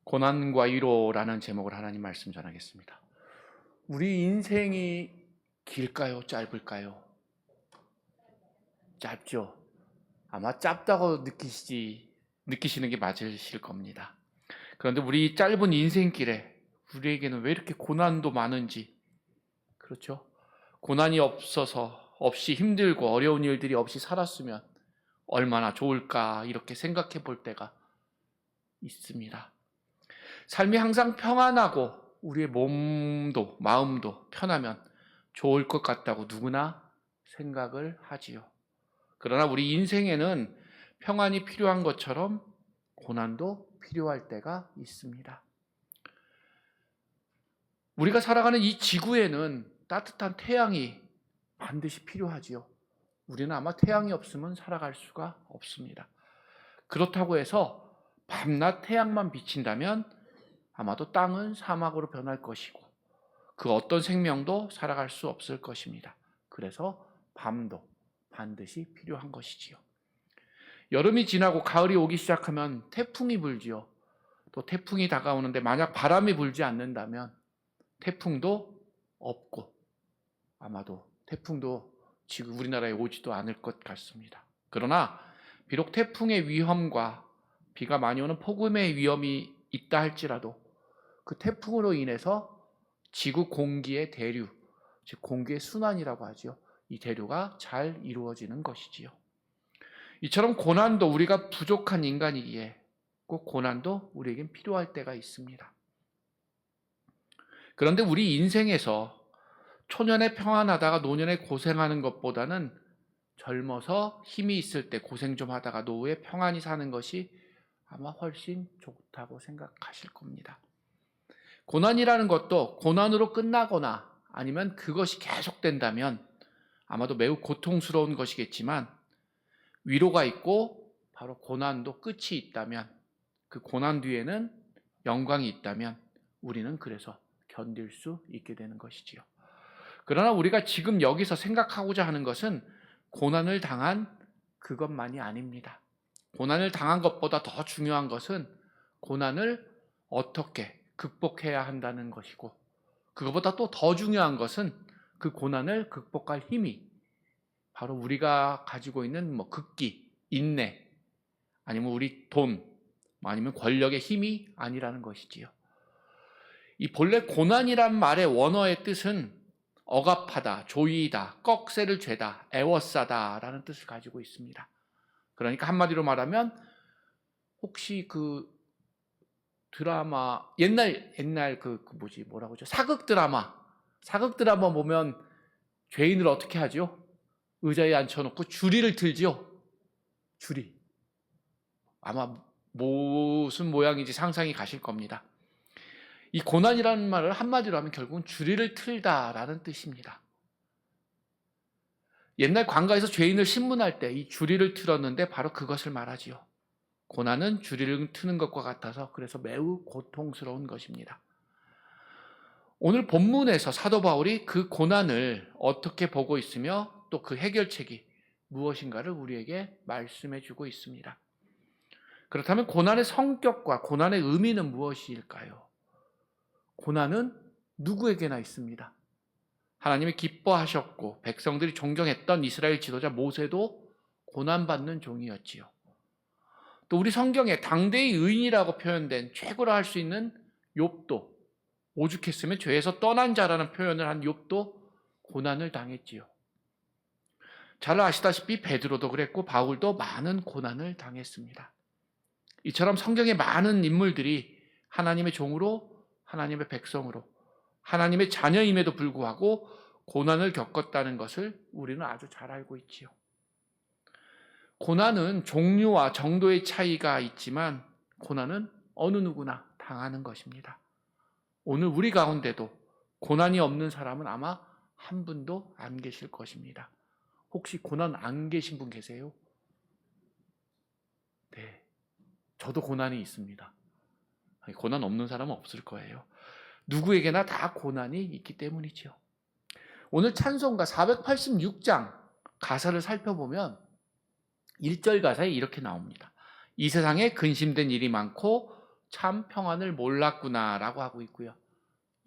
고난과 위로라는 제목으로 하나님 말씀 전하겠습니다. 우리 인생이 길까요? 짧을까요? 짧죠. 아마 짧다고 느끼시는 게 맞으실 겁니다. 그런데 우리 짧은 인생길에 우리에게는 왜 이렇게 고난도 많은지, 그렇죠? 고난이 없이 힘들고 어려운 일들이 없이 살았으면 얼마나 좋을까 이렇게 생각해 볼 때가 있습니다. 삶이 항상 평안하고 우리의 몸도 마음도 편하면 좋을 것 같다고 누구나 생각을 하지요. 그러나 우리 인생에는 평안이 필요한 것처럼 고난도 필요할 때가 있습니다. 우리가 살아가는 이 지구에는 따뜻한 태양이 반드시 필요하지요. 우리는 아마 태양이 없으면 살아갈 수가 없습니다. 그렇다고 해서 밤낮 태양만 비친다면 아마도 땅은 사막으로 변할 것이고 그 어떤 생명도 살아갈 수 없을 것입니다. 그래서 밤도 반드시 필요한 것이지요. 여름이 지나고 가을이 오기 시작하면 태풍이 불지요. 또 태풍이 다가오는데 만약 바람이 불지 않는다면 태풍도 없고 아마도 태풍도 지금 우리나라에 오지도 않을 것 같습니다. 그러나 비록 태풍의 위험과 비가 많이 오는 폭염의 위험이 있다 할지라도 그 태풍으로 인해서 지구 공기의 대류, 즉 공기의 순환이라고 하죠. 이 대류가 잘 이루어지는 것이지요. 이처럼 고난도 우리가 부족한 인간이기에 꼭 고난도 우리에겐 필요할 때가 있습니다. 그런데 우리 인생에서 초년에 평안하다가 노년에 고생하는 것보다는 젊어서 힘이 있을 때 고생 좀 하다가 노후에 평안히 사는 것이 아마 훨씬 좋다고 생각하실 겁니다. 고난이라는 것도 고난으로 끝나거나 아니면 그것이 계속된다면 아마도 매우 고통스러운 것이겠지만 위로가 있고 바로 고난도 끝이 있다면 그 고난 뒤에는 영광이 있다면 우리는 그래서 견딜 수 있게 되는 것이지요. 그러나 우리가 지금 여기서 생각하고자 하는 것은 고난을 당한 그것만이 아닙니다. 고난을 당한 것보다 더 중요한 것은 고난을 어떻게 극복해야 한다는 것이고 그것보다 또 더 중요한 것은 그 고난을 극복할 힘이 바로 우리가 가지고 있는 극기, 인내 아니면 우리 돈 아니면 권력의 힘이 아니라는 것이지요. 이 본래 고난이란 말의 원어의 뜻은 억압하다, 조이다, 꺽쇠를 죄다, 애워싸다라는 뜻을 가지고 있습니다. 그러니까 한마디로 말하면 혹시 그 드라마 옛날 뭐라고 하죠? 사극 드라마 보면 죄인을 어떻게 하죠? 의자에 앉혀놓고 주리를 틀지요. 주리. 아마 무슨 모양인지 상상이 가실 겁니다. 이 고난이라는 말을 한마디로 하면 결국은 주리를 틀다라는 뜻입니다. 옛날 관가에서 죄인을 신문할 때 이 주리를 틀었는데 바로 그것을 말하지요. 고난은 주리를 트는 것과 같아서 그래서 매우 고통스러운 것입니다. 오늘 본문에서 사도 바울이 그 고난을 어떻게 보고 있으며 또 그 해결책이 무엇인가를 우리에게 말씀해 주고 있습니다. 그렇다면 고난의 성격과 고난의 의미는 무엇일까요? 고난은 누구에게나 있습니다. 하나님이 기뻐하셨고 백성들이 존경했던 이스라엘 지도자 모세도 고난받는 종이었지요. 또 우리 성경에 당대의 의인이라고 표현된 최고라 할 수 있는 욥도, 오죽했으면 죄에서 떠난 자라는 표현을 한 욥도 고난을 당했지요. 잘 아시다시피 베드로도 그랬고 바울도 많은 고난을 당했습니다. 이처럼 성경의 많은 인물들이 하나님의 종으로 하나님의 백성으로 하나님의 자녀임에도 불구하고 고난을 겪었다는 것을 우리는 아주 잘 알고 있지요. 고난은 종류와 정도의 차이가 있지만 고난은 어느 누구나 당하는 것입니다. 오늘 우리 가운데도 고난이 없는 사람은 아마 한 분도 안 계실 것입니다. 혹시 고난 안 계신 분 계세요? 네, 저도 고난이 있습니다. 고난 없는 사람은 없을 거예요. 누구에게나 다 고난이 있기 때문이죠. 오늘 찬송가 486장 가사를 살펴보면 1절 가사에 이렇게 나옵니다. 이 세상에 근심된 일이 많고 참 평안을 몰랐구나라고 하고 있고요.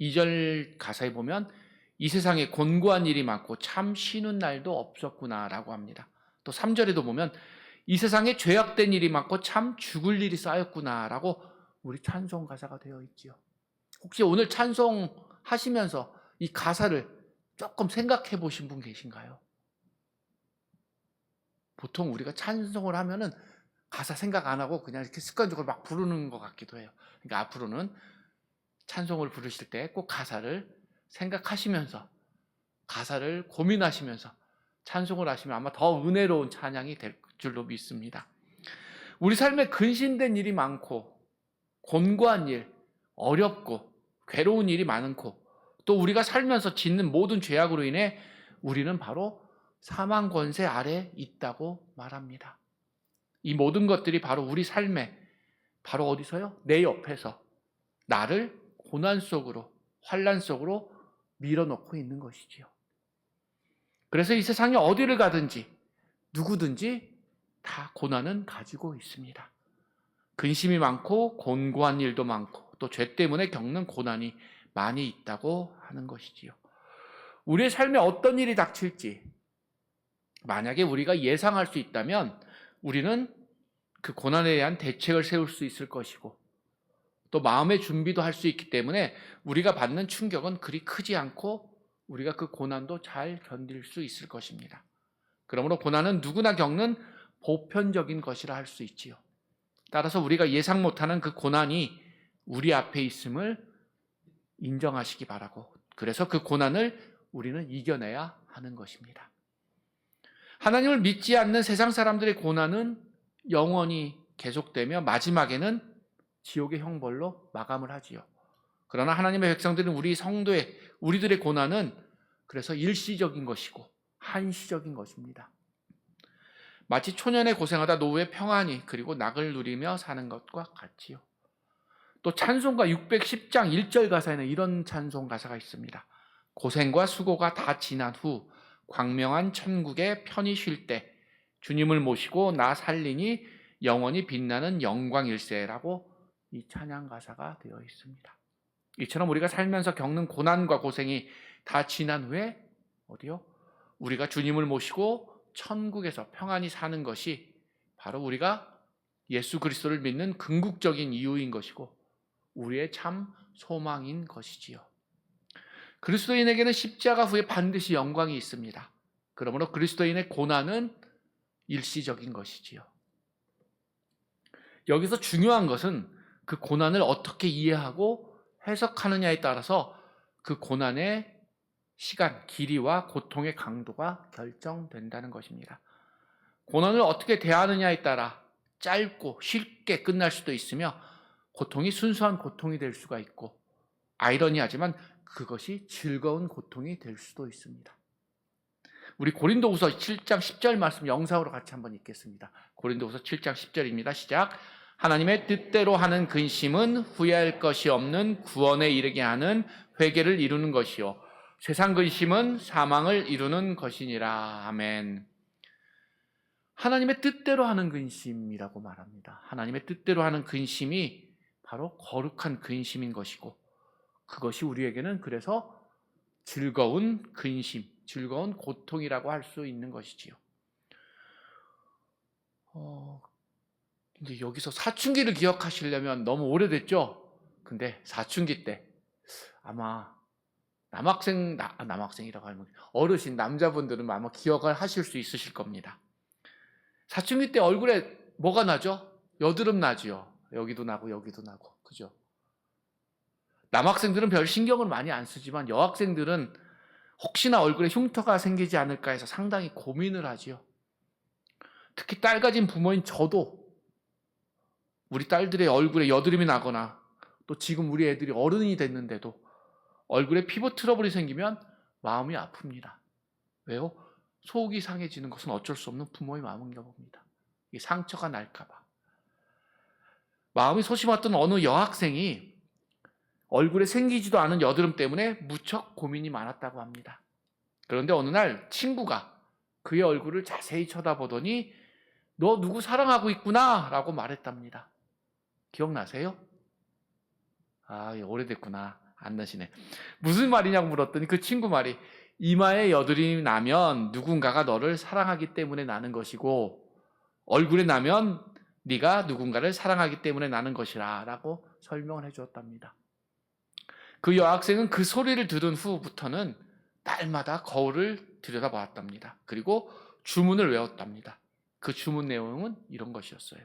2절 가사에 보면 이 세상에 곤고한 일이 많고 참 쉬는 날도 없었구나라고 합니다. 또 3절에도 보면 이 세상에 죄악된 일이 많고 참 죽을 일이 쌓였구나라고 우리 찬송 가사가 되어 있지요. 혹시 오늘 찬송하시면서 이 가사를 조금 생각해 보신 분 계신가요? 보통 우리가 찬송을 하면은 가사 생각 안 하고 그냥 이렇게 습관적으로 막 부르는 것 같기도 해요. 그러니까 앞으로는 찬송을 부르실 때 꼭 가사를 생각하시면서 가사를 고민하시면서 찬송을 하시면 아마 더 은혜로운 찬양이 될 줄로 믿습니다. 우리 삶에 근심된 일이 많고 곤고한 일, 어렵고 괴로운 일이 많고 또 우리가 살면서 짓는 모든 죄악으로 인해 우리는 바로 사망 권세 아래 있다고 말합니다. 이 모든 것들이 바로 우리 삶에 바로 어디서요? 내 옆에서 나를 고난 속으로 환난 속으로 밀어넣고 있는 것이지요. 그래서 이 세상에 어디를 가든지 누구든지 다 고난은 가지고 있습니다. 근심이 많고 곤고한 일도 많고 또 죄 때문에 겪는 고난이 많이 있다고 하는 것이지요. 우리의 삶에 어떤 일이 닥칠지 만약에 우리가 예상할 수 있다면 우리는 그 고난에 대한 대책을 세울 수 있을 것이고 또 마음의 준비도 할 수 있기 때문에 우리가 받는 충격은 그리 크지 않고 우리가 그 고난도 잘 견딜 수 있을 것입니다. 그러므로 고난은 누구나 겪는 보편적인 것이라 할 수 있지요. 따라서 우리가 예상 못하는 그 고난이 우리 앞에 있음을 인정하시기 바라고 그래서 그 고난을 우리는 이겨내야 하는 것입니다. 하나님을 믿지 않는 세상 사람들의 고난은 영원히 계속되며 마지막에는 지옥의 형벌로 마감을 하지요. 그러나 하나님의 백성들은 우리들의 고난은 그래서 일시적인 것이고 한시적인 것입니다. 마치 초년에 고생하다 노후에 평안히 그리고 낙을 누리며 사는 것과 같지요. 또 찬송가 610장 1절 가사에는 이런 찬송 가사가 있습니다. 고생과 수고가 다 지난 후 광명한 천국에 편히 쉴 때 주님을 모시고 나 살리니 영원히 빛나는 영광일세라고 이 찬양 가사가 되어 있습니다. 이처럼 우리가 살면서 겪는 고난과 고생이 다 지난 후에 어디요? 우리가 주님을 모시고 천국에서 평안히 사는 것이 바로 우리가 예수 그리스도를 믿는 궁극적인 이유인 것이고 우리의 참 소망인 것이지요. 그리스도인에게는 십자가 후에 반드시 영광이 있습니다. 그러므로 그리스도인의 고난은 일시적인 것이지요. 여기서 중요한 것은 그 고난을 어떻게 이해하고 해석하느냐에 따라서 그 고난의 시간, 길이와 고통의 강도가 결정된다는 것입니다. 고난을 어떻게 대하느냐에 따라 짧고 쉽게 끝날 수도 있으며 고통이 순수한 고통이 될 수가 있고 아이러니하지만 그것이 즐거운 고통이 될 수도 있습니다. 우리 고린도후서 7장 10절 말씀 영상으로 같이 한번 읽겠습니다. 고린도후서 7장 10절입니다. 시작. 하나님의 뜻대로 하는 근심은 후회할 것이 없는 구원에 이르게 하는 회개를 이루는 것이요 세상 근심은 사망을 이루는 것이니라. 아멘. 하나님의 뜻대로 하는 근심이라고 말합니다. 하나님의 뜻대로 하는 근심이 바로 거룩한 근심인 것이고 그것이 우리에게는 그래서 즐거운 근심, 즐거운 고통이라고 할 수 있는 것이지요. 이제 여기서 사춘기를 기억하시려면 너무 오래됐죠? 근데 사춘기 때 아마 남학생이라고 하면 어르신 남자분들은 아마 기억을 하실 수 있으실 겁니다. 사춘기 때 얼굴에 뭐가 나죠? 여드름 나지요. 여기도 나고 여기도 나고. 그죠? 남학생들은 별 신경을 많이 안 쓰지만 여학생들은 혹시나 얼굴에 흉터가 생기지 않을까 해서 상당히 고민을 하지요. 특히 딸 가진 부모인 저도 우리 딸들의 얼굴에 여드름이 나거나 또 지금 우리 애들이 어른이 됐는데도 얼굴에 피부 트러블이 생기면 마음이 아픕니다. 왜요? 속이 상해지는 것은 어쩔 수 없는 부모의 마음인가 봅니다. 이 상처가 날까 봐. 마음이 소심했던 어느 여학생이 얼굴에 생기지도 않은 여드름 때문에 무척 고민이 많았다고 합니다. 그런데 어느 날 친구가 그의 얼굴을 자세히 쳐다보더니 너 누구 사랑하고 있구나 라고 말했답니다. 기억나세요? 오래됐구나. 안 나시네. 무슨 말이냐고 물었더니 그 친구 말이, 이마에 여드름이 나면 누군가가 너를 사랑하기 때문에 나는 것이고, 얼굴에 나면 네가 누군가를 사랑하기 때문에 나는 것이라 라고 설명을 해주었답니다. 그 여학생은 그 소리를 들은 후부터는 날마다 거울을 들여다보았답니다. 그리고 주문을 외웠답니다. 그 주문 내용은 이런 것이었어요.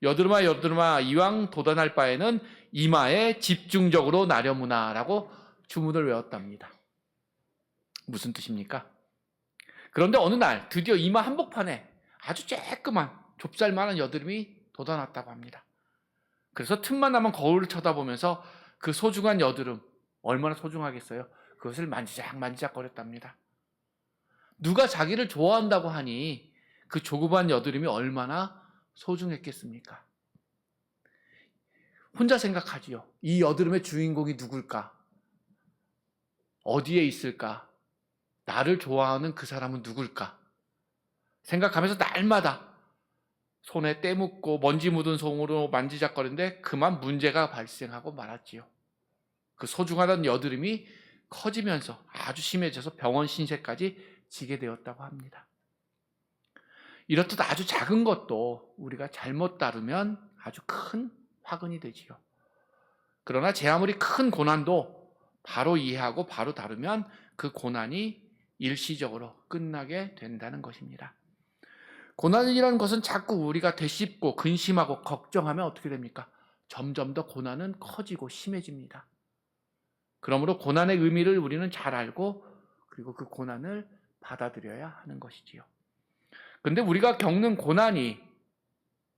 여드름아 여드름아 이왕 도단할 바에는 이마에 집중적으로 나려무나 라고 주문을 외웠답니다. 무슨 뜻입니까? 그런데 어느 날 드디어 이마 한복판에 아주 쬐끄만 좁쌀만한 여드름이 돋아났다고 합니다. 그래서 틈만 나면 거울을 쳐다보면서 그 소중한 여드름, 얼마나 소중하겠어요? 그것을 만지작 거렸답니다. 누가 자기를 좋아한다고 하니 그 조그만 여드름이 얼마나 소중했겠습니까? 혼자 생각하지요. 이 여드름의 주인공이 누굴까? 어디에 있을까? 나를 좋아하는 그 사람은 누굴까? 생각하면서 날마다 손에 때 묻고 먼지 묻은 손으로 만지작거리는데 그만 문제가 발생하고 말았지요. 그 소중하던 여드름이 커지면서 아주 심해져서 병원 신세까지 지게 되었다고 합니다. 이렇듯 아주 작은 것도 우리가 잘못 다루면 아주 큰 화근이 되지요. 그러나 제 아무리 큰 고난도 바로 이해하고 바로 다루면 그 고난이 일시적으로 끝나게 된다는 것입니다. 고난이라는 것은 자꾸 우리가 되씹고 근심하고 걱정하면 어떻게 됩니까? 점점 더 고난은 커지고 심해집니다. 그러므로 고난의 의미를 우리는 잘 알고 그리고 그 고난을 받아들여야 하는 것이지요. 그런데 우리가 겪는 고난이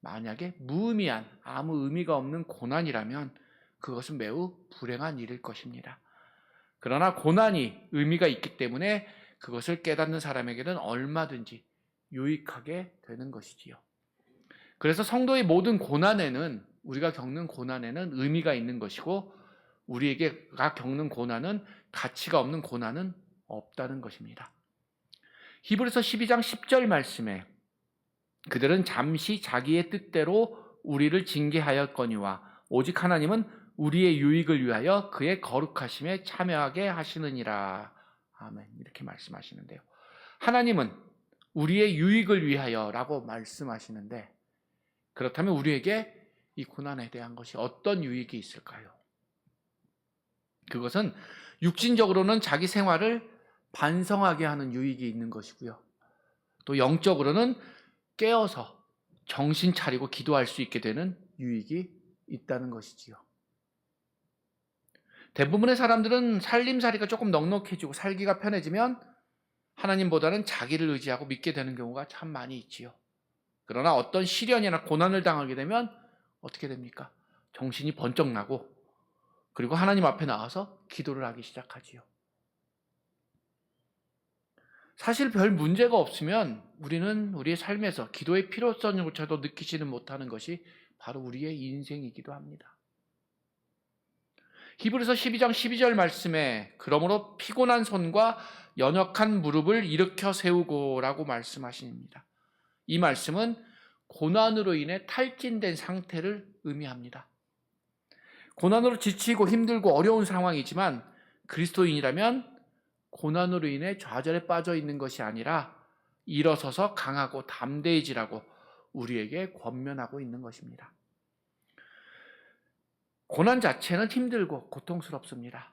만약에 무의미한 아무 의미가 없는 고난이라면 그것은 매우 불행한 일일 것입니다. 그러나 고난이 의미가 있기 때문에 그것을 깨닫는 사람에게는 얼마든지 유익하게 되는 것이지요. 그래서 성도의 모든 고난에는, 우리가 겪는 고난에는 의미가 있는 것이고 우리에게가 겪는 고난은, 가치가 없는 고난은 없다는 것입니다. 히브리서 12장 10절 말씀에 그들은 잠시 자기의 뜻대로 우리를 징계하였거니와 오직 하나님은 우리의 유익을 위하여 그의 거룩하심에 참여하게 하시느니라. 아멘. 이렇게 말씀하시는데요. 하나님은 우리의 유익을 위하여라고 말씀하시는데, 그렇다면 우리에게 이 고난에 대한 것이 어떤 유익이 있을까요? 그것은 육신적으로는 자기 생활을 반성하게 하는 유익이 있는 것이고요. 또 영적으로는 깨어서 정신 차리고 기도할 수 있게 되는 유익이 있다는 것이지요. 대부분의 사람들은 살림살이가 조금 넉넉해지고 살기가 편해지면 하나님보다는 자기를 의지하고 믿게 되는 경우가 참 많이 있지요. 그러나 어떤 시련이나 고난을 당하게 되면 어떻게 됩니까? 정신이 번쩍 나고 그리고 하나님 앞에 나와서 기도를 하기 시작하지요. 사실 별 문제가 없으면 우리는 우리의 삶에서 기도의 필요성조차도 느끼지는 못하는 것이 바로 우리의 인생이기도 합니다. 히브리서 12장 12절 말씀에 그러므로 피곤한 손과 연약한 무릎을 일으켜 세우고라고 말씀하십니다. 이 말씀은 고난으로 인해 탈진된 상태를 의미합니다. 고난으로 지치고 힘들고 어려운 상황이지만 그리스도인이라면 고난으로 인해 좌절에 빠져 있는 것이 아니라 일어서서 강하고 담대해지라고 우리에게 권면하고 있는 것입니다. 고난 자체는 힘들고 고통스럽습니다.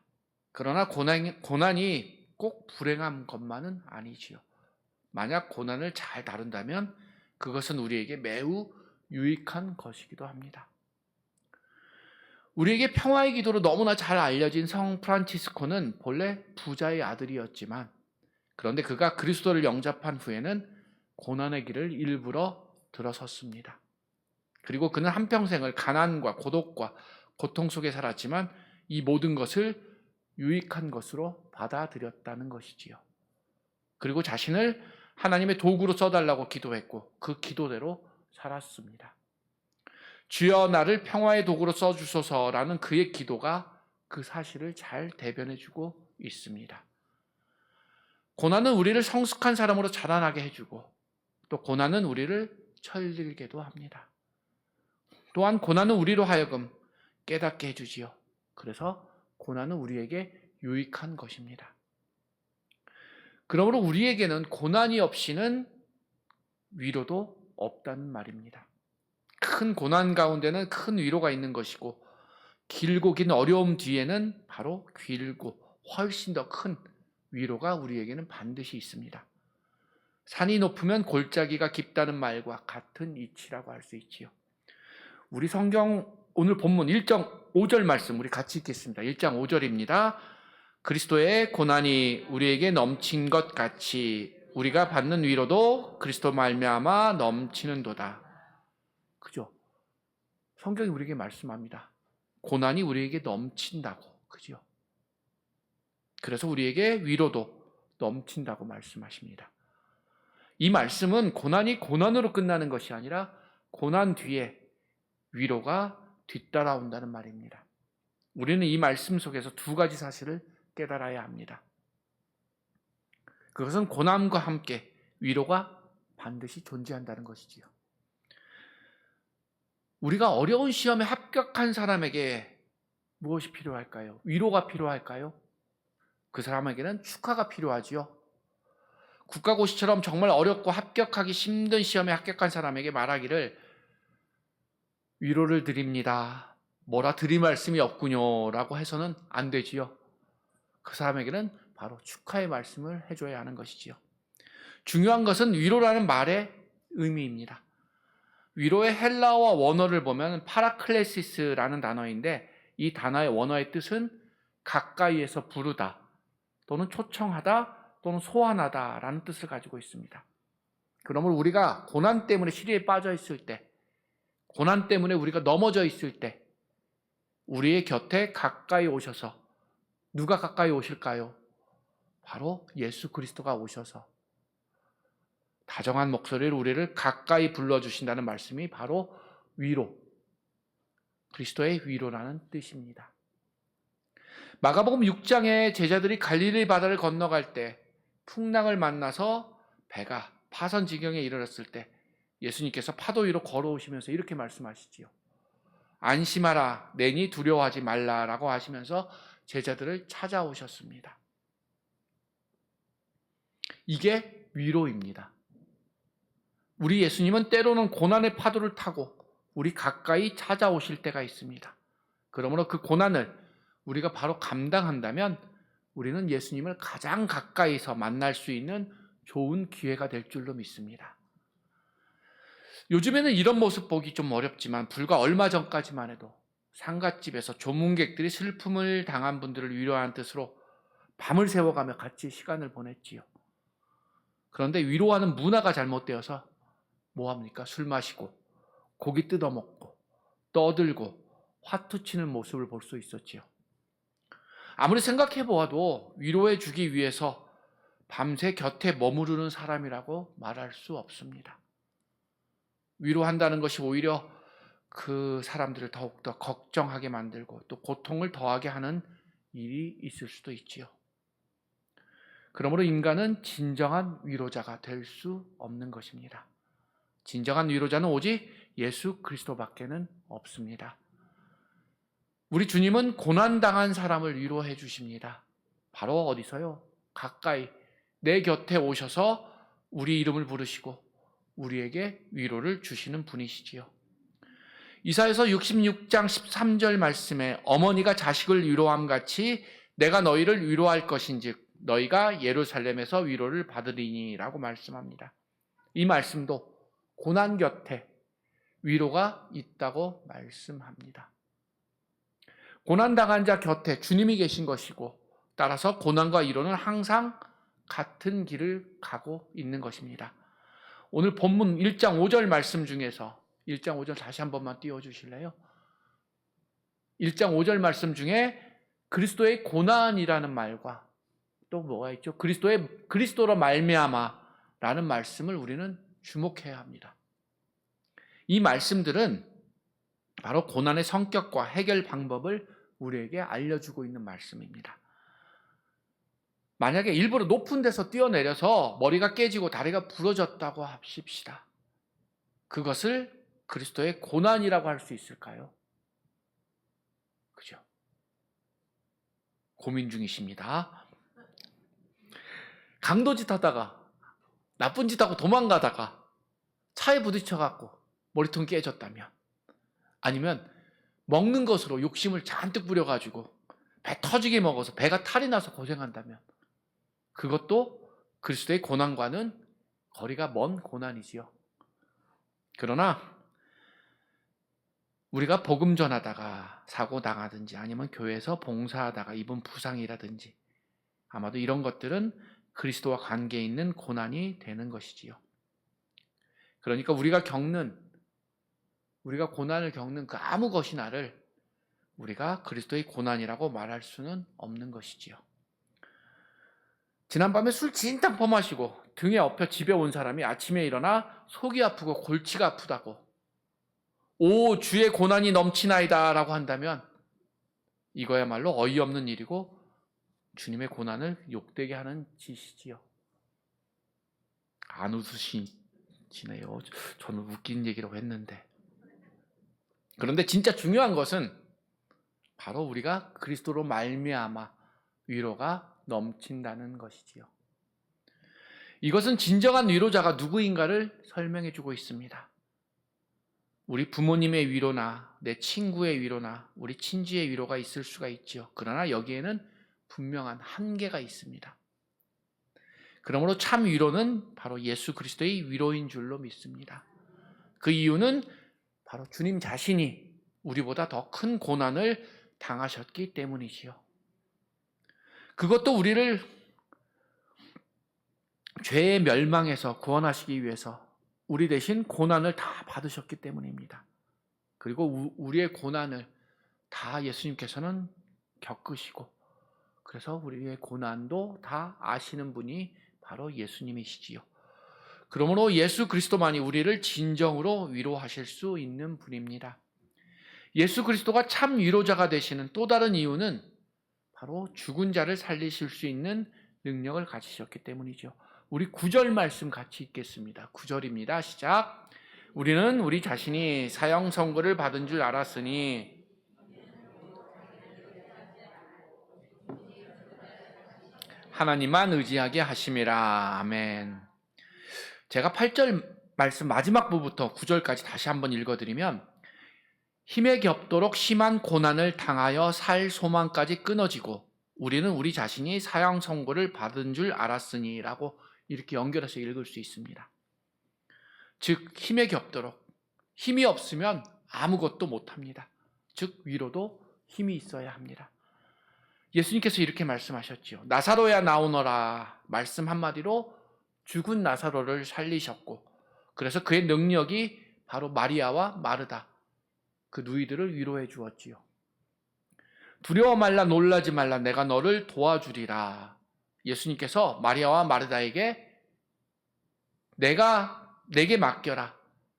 그러나 고난이 꼭 불행한 것만은 아니지요. 만약 고난을 잘 다룬다면 그것은 우리에게 매우 유익한 것이기도 합니다. 우리에게 평화의 기도로 너무나 잘 알려진 성 프란치스코는 본래 부자의 아들이었지만 그런데 그가 그리스도를 영접한 후에는 고난의 길을 일부러 들어섰습니다. 그리고 그는 한평생을 가난과 고독과 고통 속에 살았지만 이 모든 것을 유익한 것으로 받아들였다는 것이지요. 그리고 자신을 하나님의 도구로 써달라고 기도했고 그 기도대로 살았습니다. 주여 나를 평화의 도구로 써주소서라는 그의 기도가 그 사실을 잘 대변해주고 있습니다. 고난은 우리를 성숙한 사람으로 자라나게 해주고 또 고난은 우리를 철들게도 합니다. 또한 고난은 우리로 하여금 깨닫게 해주지요. 그래서 고난은 우리에게 유익한 것입니다. 그러므로 우리에게는 고난이 없이는 위로도 없다는 말입니다. 큰 고난 가운데는 큰 위로가 있는 것이고, 길고 긴 어려움 뒤에는 바로 길고 훨씬 더 큰 위로가 우리에게는 반드시 있습니다. 산이 높으면 골짜기가 깊다는 말과 같은 이치라고 할 수 있지요. 우리 성경 오늘 본문 1장 5절 말씀 우리 같이 읽겠습니다. 1장 5절입니다. 그리스도의 고난이 우리에게 넘친 것 같이 우리가 받는 위로도 그리스도 말미암아 넘치는도다. 그죠? 성경이 우리에게 말씀합니다. 고난이 우리에게 넘친다고. 그죠? 그래서 우리에게 위로도 넘친다고 말씀하십니다. 이 말씀은 고난이 고난으로 끝나는 것이 아니라 고난 뒤에 위로가 뒤따라온다는 말입니다. 우리는 이 말씀 속에서 두 가지 사실을 깨달아야 합니다. 그것은 고난과 함께 위로가 반드시 존재한다는 것이지요. 우리가 어려운 시험에 합격한 사람에게 무엇이 필요할까요? 위로가 필요할까요? 그 사람에게는 축하가 필요하지요. 국가고시처럼 정말 어렵고 합격하기 힘든 시험에 합격한 사람에게 말하기를 위로를 드립니다. 뭐라 드릴 말씀이 없군요 라고 해서는 안 되지요. 그 사람에게는 바로 축하의 말씀을 해줘야 하는 것이지요. 중요한 것은 위로라는 말의 의미입니다. 위로의 헬라어 원어를 보면 파라클레시스라는 단어인데, 이 단어의 원어의 뜻은 가까이에서 부르다 또는 초청하다 또는 소환하다 라는 뜻을 가지고 있습니다. 그러므로 우리가 고난 때문에 시리에 빠져 있을 때, 고난 때문에 우리가 넘어져 있을 때 우리의 곁에 가까이 오셔서, 누가 가까이 오실까요? 바로 예수 그리스도가 오셔서 다정한 목소리로 우리를 가까이 불러주신다는 말씀이 바로 위로, 그리스도의 위로라는 뜻입니다. 마가복음 6장에 제자들이 갈릴리 바다를 건너갈 때 풍랑을 만나서 배가 파선 지경에 이르렀을 때 예수님께서 파도 위로 걸어오시면서 이렇게 말씀하시지요. 안심하라, 내니 두려워하지 말라라고 하시면서 제자들을 찾아오셨습니다. 이게 위로입니다. 우리 예수님은 때로는 고난의 파도를 타고 우리 가까이 찾아오실 때가 있습니다. 그러므로 그 고난을 우리가 바로 감당한다면 우리는 예수님을 가장 가까이서 만날 수 있는 좋은 기회가 될 줄로 믿습니다. 요즘에는 이런 모습 보기 좀 어렵지만 불과 얼마 전까지만 해도 상갓집에서 조문객들이 슬픔을 당한 분들을 위로하는 뜻으로 밤을 새워가며 같이 시간을 보냈지요. 그런데 위로하는 문화가 잘못되어서 뭐합니까? 술 마시고 고기 뜯어먹고 떠들고 화투치는 모습을 볼 수 있었지요. 아무리 생각해 보아도 위로해 주기 위해서 밤새 곁에 머무르는 사람이라고 말할 수 없습니다. 위로한다는 것이 오히려 그 사람들을 더욱더 걱정하게 만들고 또 고통을 더하게 하는 일이 있을 수도 있지요. 그러므로 인간은 진정한 위로자가 될 수 없는 것입니다. 진정한 위로자는 오직 예수 그리스도밖에는 없습니다. 우리 주님은 고난당한 사람을 위로해 주십니다. 바로 어디서요? 가까이 내 곁에 오셔서 우리 이름을 부르시고 우리에게 위로를 주시는 분이시지요. 이사야서 66장 13절 말씀에 어머니가 자식을 위로함 같이 내가 너희를 위로할 것인즉 너희가 예루살렘에서 위로를 받으리니 라고 말씀합니다. 이 말씀도 고난 곁에 위로가 있다고 말씀합니다. 고난당한 자 곁에 주님이 계신 것이고 따라서 고난과 위로는 항상 같은 길을 가고 있는 것입니다. 오늘 본문 1장 5절 말씀 중에서 1장 5절 다시 한 번만 띄워주실래요? 1장 5절 말씀 중에 그리스도의 고난이라는 말과 또 뭐가 있죠? 그리스도로 말미암아 라는 말씀을 우리는 주목해야 합니다. 이 말씀들은 바로 고난의 성격과 해결 방법을 우리에게 알려주고 있는 말씀입니다. 만약에 일부러 높은 데서 뛰어내려서 머리가 깨지고 다리가 부러졌다고 합시다. 그것을 그리스도의 고난이라고 할 수 있을까요? 그죠? 고민 중이십니다. 강도짓 하다가 나쁜 짓 하고 도망가다가 차에 부딪혀갖고 머리통 깨졌다면, 아니면 먹는 것으로 욕심을 잔뜩 부려가지고 배 터지게 먹어서 배가 탈이 나서 고생한다면, 그것도 그리스도의 고난과는 거리가 먼 고난이지요. 그러나 우리가 복음 전하다가 사고 당하든지 아니면 교회에서 봉사하다가 입은 부상이라든지, 아마도 이런 것들은 그리스도와 관계 있는 고난이 되는 것이지요. 그러니까 우리가 고난을 겪는 그 아무 것이나를 우리가 그리스도의 고난이라고 말할 수는 없는 것이지요. 지난밤에 술 진탕 퍼마시고 등에 엎여 집에 온 사람이 아침에 일어나 속이 아프고 골치가 아프다고, 오 주의 고난이 넘치나이다 라고 한다면 이거야말로 어이없는 일이고 주님의 고난을 욕되게 하는 짓이지요. 안 웃으시네요. 저는 웃긴 얘기라고 했는데. 그런데 진짜 중요한 것은 바로 우리가 그리스도로 말미암아 위로가 넘친다는 것이지요. 이것은 진정한 위로자가 누구인가를 설명해 주고 있습니다. 우리 부모님의 위로나 내 친구의 위로나 우리 친지의 위로가 있을 수가 있지요. 그러나 여기에는 분명한 한계가 있습니다. 그러므로 참 위로는 바로 예수 그리스도의 위로인 줄로 믿습니다. 그 이유는 바로 주님 자신이 우리보다 더 큰 고난을 당하셨기 때문이지요. 그것도 우리를 죄의 멸망에서 구원하시기 위해서 우리 대신 고난을 다 받으셨기 때문입니다. 그리고 우리의 고난을 다 예수님께서는 겪으시고, 그래서 우리의 고난도 다 아시는 분이 바로 예수님이시지요. 그러므로 예수 그리스도만이 우리를 진정으로 위로하실 수 있는 분입니다. 예수 그리스도가 참 위로자가 되시는 또 다른 이유는 바로 죽은 자를 살리실 수 있는 능력을 가지셨기 때문이죠. 우리 9절 말씀 같이 읽겠습니다. 9절입니다. 시작. 우리는 우리 자신이 사형 선고를 받은 줄 알았으니 하나님만 의지하게 하심이라. 아멘. 제가 8절 말씀 마지막 부분부터 9절까지 다시 한번 읽어드리면, 힘에 겹도록 심한 고난을 당하여 살 소망까지 끊어지고 우리는 우리 자신이 사형 선고를 받은 줄 알았으니 라고 이렇게 연결해서 읽을 수 있습니다. 즉 힘에 겹도록, 힘이 없으면 아무것도 못합니다. 즉 위로도 힘이 있어야 합니다. 예수님께서 이렇게 말씀하셨지요. 나사로야 나오너라 말씀 한마디로 죽은 나사로를 살리셨고, 그래서 그의 능력이 바로 마리아와 마르다 그 누이들을 위로해 주었지요. 두려워 말라 놀라지 말라 내가 너를 도와주리라. 예수님께서 마리아와 마르다에게 내게 맡겨라.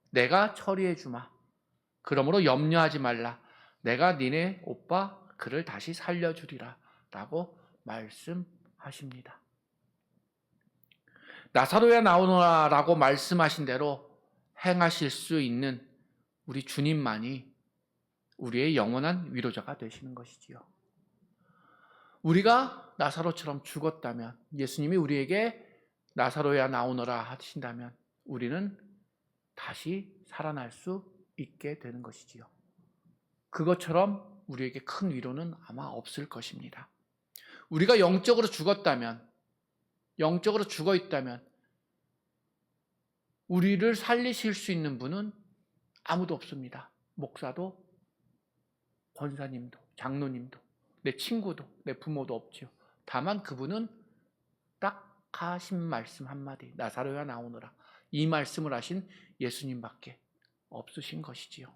내가 처리해 주마. 그러므로 염려하지 말라. 내가 니네 오빠 그를 다시 살려주리라 라고 말씀하십니다. 나사로야 나오너라 라고 말씀하신 대로 행하실 수 있는 우리 주님만이 우리의 영원한 위로자가 되시는 것이지요. 우리가 나사로처럼 죽었다면, 예수님이 우리에게 나사로야 나오너라 하신다면 우리는 다시 살아날 수 있게 되는 것이지요. 그것처럼 우리에게 큰 위로는 아마 없을 것입니다. 우리가 영적으로 죽었다면, 영적으로 죽어 있다면 우리를 살리실 수 있는 분은 아무도 없습니다. 목사도, 권사님도, 장로님도, 내 친구도, 내 부모도 없지요. 다만 그분은 딱 하신 말씀 한마디, 나사로야 나오너라, 이 말씀을 하신 예수님밖에 없으신 것이지요.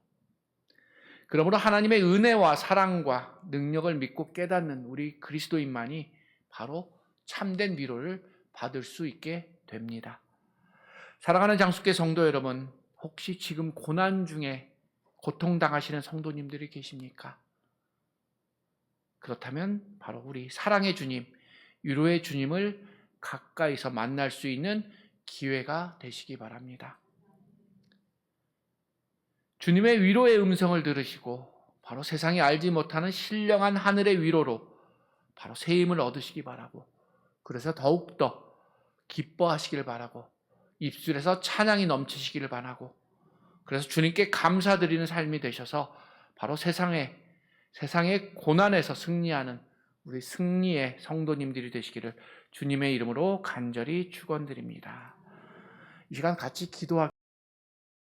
그러므로 하나님의 은혜와 사랑과 능력을 믿고 깨닫는 우리 그리스도인만이 바로 참된 위로를 받을 수 있게 됩니다. 사랑하는 장수교 성도 여러분, 혹시 지금 고난 중에 고통당하시는 성도님들이 계십니까? 그렇다면 바로 우리 사랑의 주님, 위로의 주님을 가까이서 만날 수 있는 기회가 되시기 바랍니다. 주님의 위로의 음성을 들으시고 바로 세상이 알지 못하는 신령한 하늘의 위로로 바로 새 힘을 얻으시기 바라고, 그래서 더욱더 기뻐하시길 바라고, 입술에서 찬양이 넘치시기를 바라고, 그래서 주님께 감사드리는 삶이 되셔서 바로 세상의 고난에서 승리하는 우리 승리의 성도님들이 되시기를 주님의 이름으로 간절히 축원드립니다. 이 시간 같이 기도하겠습니다.